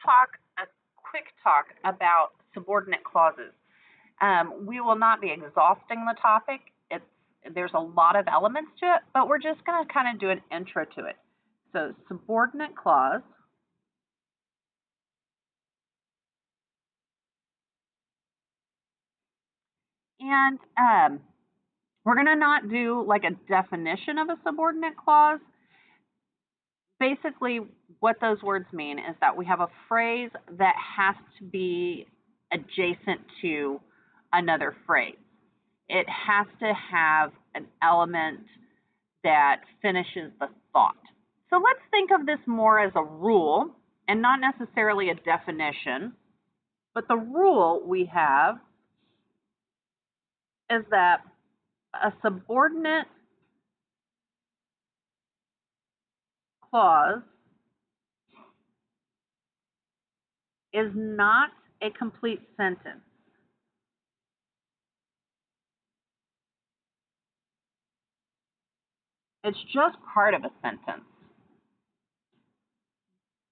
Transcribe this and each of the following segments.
talk a quick talk about subordinate clauses. We will not be exhausting the topic. There's a lot of elements to it, but we're just going to kind of do an intro to it. So subordinate clause and we're going to not do like a definition of a subordinate clause. Basically, what those words mean is that we have a phrase that has to be adjacent to another phrase. It has to have an element that finishes the thought. So let's think of this more as a rule and not necessarily a definition. But the rule we have is that a subordinate clause is not a complete sentence. It's just part of a sentence.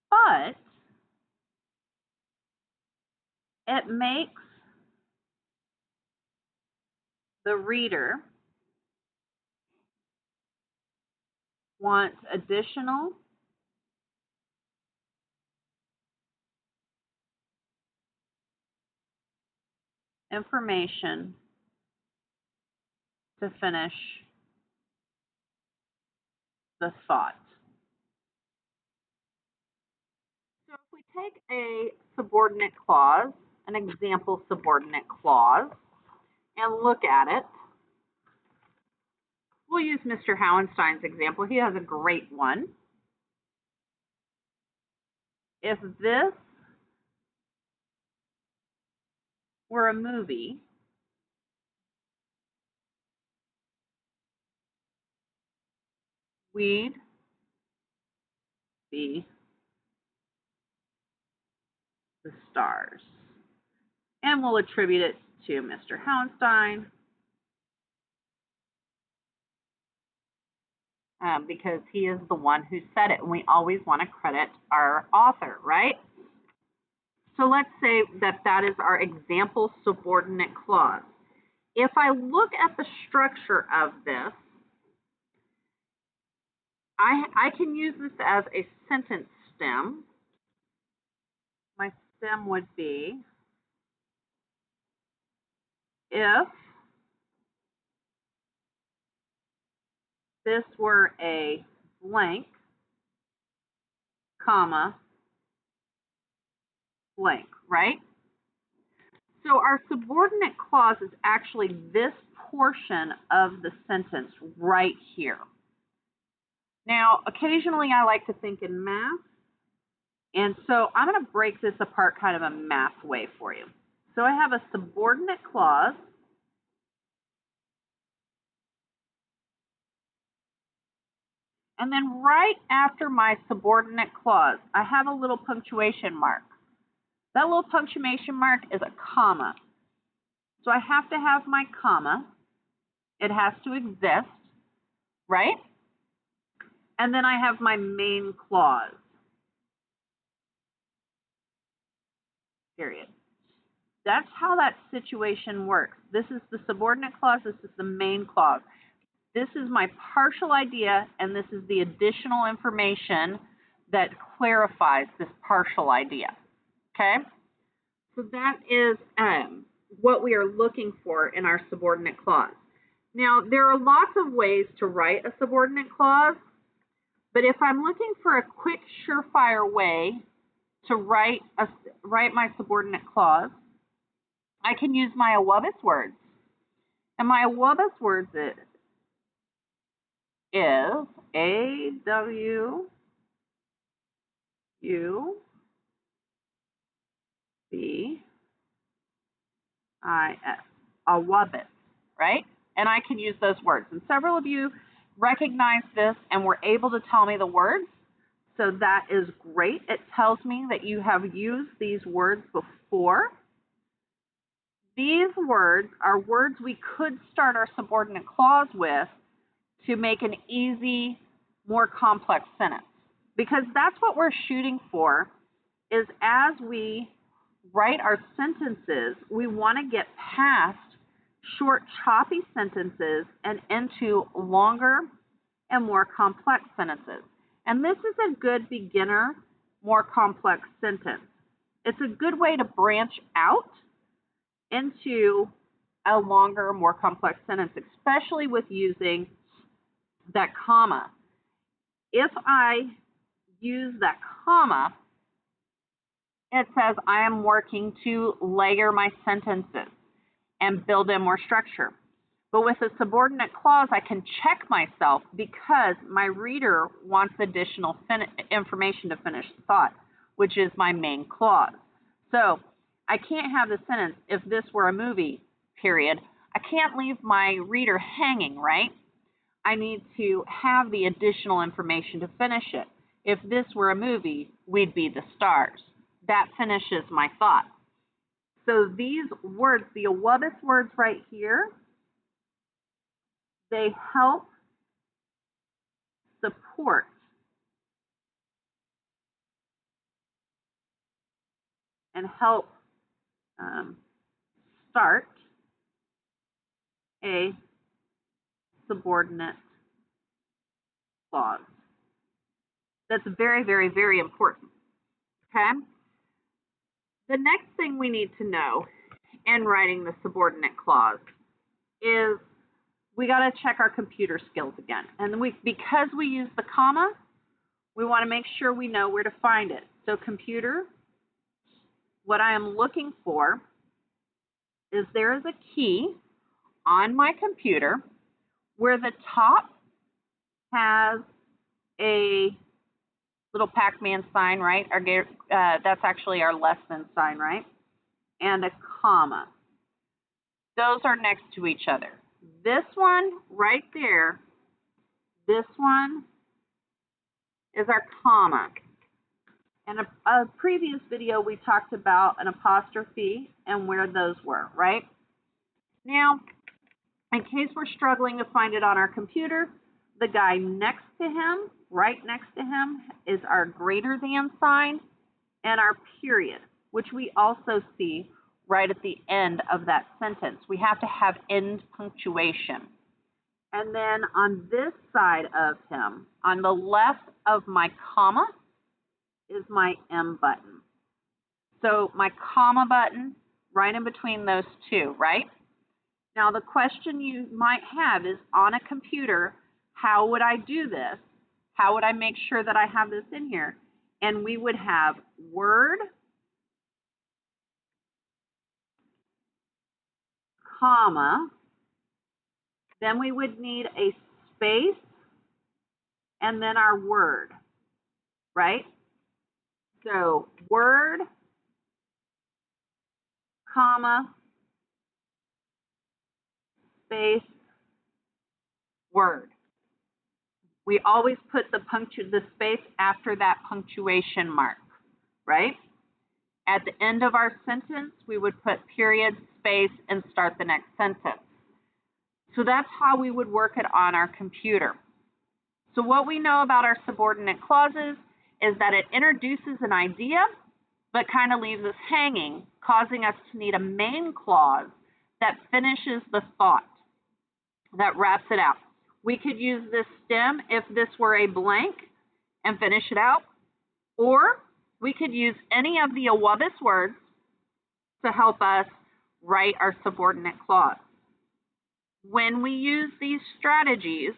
But it makes the reader want additional information to finish the thought. So if we take a subordinate clause, an example subordinate clause, and look at it, we'll use Mr. Howenstein's example. He has a great one. If this were a movie, we'd be the stars. And we'll attribute it to Mr. Howenstein because he is the one who said it, and we always want to credit our author, right? So let's say that that is our example subordinate clause. If I look at the structure of this, I can use this as a sentence stem. My stem would be if this were a blank, comma, blank, right? So our subordinate clause is actually this portion of the sentence right here. Now, occasionally I like to think in math, and so I'm going to break this apart kind of a math way for you. So I have a subordinate clause, and then right after my subordinate clause, I have a little punctuation mark. That little punctuation mark is a comma. So I have to have my comma. It has to exist, right? And then I have my main clause. Period. That's how that situation works. This is the subordinate clause. This is the main clause. This is my partial idea, and this is the additional information that clarifies this partial idea. Okay? So that is what we are looking for in our subordinate clause. Now, there are lots of ways to write a subordinate clause, but if I'm looking for a quick, surefire way to write my subordinate clause, I can use my AWUBIS words. And my AWUBIS words is A-W-U-B-I-S, AWUBIS, right? And I can use those words. And several of you recognize this and were able to tell me the words. So that is great. It tells me that you have used these words before. These words are words we could start our subordinate clause with to make an easy, more complex sentence. Because that's what we're shooting for is as we write our sentences, we want to get past short, choppy sentences and into longer and more complex sentences. And this is a good beginner, more complex sentence. It's a good way to branch out into a longer, more complex sentence, especially with using that comma. If I use that comma, it says I am working to layer my sentences and build in more structure. But with a subordinate clause, I can check myself because my reader wants additional information to finish the thought, which is my main clause. So I can't have the sentence, if this were a movie, period. I can't leave my reader hanging, right? I need to have the additional information to finish it. If this were a movie, we'd be the stars. That finishes my thought. So these words, the awubis words right here, they help support and help start a subordinate clause. That's very, very, very important. Okay? The next thing we need to know in writing the subordinate clause is we got to check our computer skills again. And because we use the comma, we want to make sure we know where to find it. So computer, what I am looking for is there is a key on my computer where the top has a little Pac-Man sign, right? That's actually our less than sign, right? And a comma. Those are next to each other. This one right there, this one is our comma. In a previous video, we talked about an apostrophe and where those were, right? Now, in case we're struggling to find it on our computer, the guy next to him, right next to him, is our greater than sign and our period, which we also see right at the end of that sentence. We have to have end punctuation. And then on this side of him, on the left of my comma, is my M button. So my comma button right in between those two, right? Now the question you might have is, on a computer, how would I do this? How would I make sure that I have this in here? And we would have word, comma, then we would need a space, and then our word, right? So word, comma, space, word. We always put the space after that punctuation mark, right? At the end of our sentence, we would put period, space, and start the next sentence. So that's how we would work it on our computer. So what we know about our subordinate clauses is that it introduces an idea, but kind of leaves us hanging, causing us to need a main clause that finishes the thought, that wraps it out. We could use this stem if this were a blank and finish it out, or we could use any of the awubis words to help us write our subordinate clause. When we use these strategies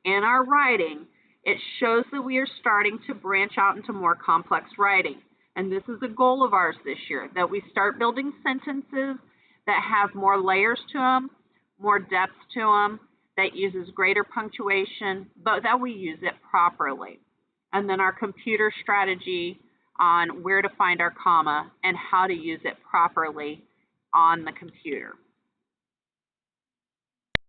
in our writing, it shows that we are starting to branch out into more complex writing. And this is a goal of ours this year, that we start building sentences that have more layers to them, more depth to them, that uses greater punctuation, but that we use it properly. And then our computer strategy on where to find our comma and how to use it properly on the computer.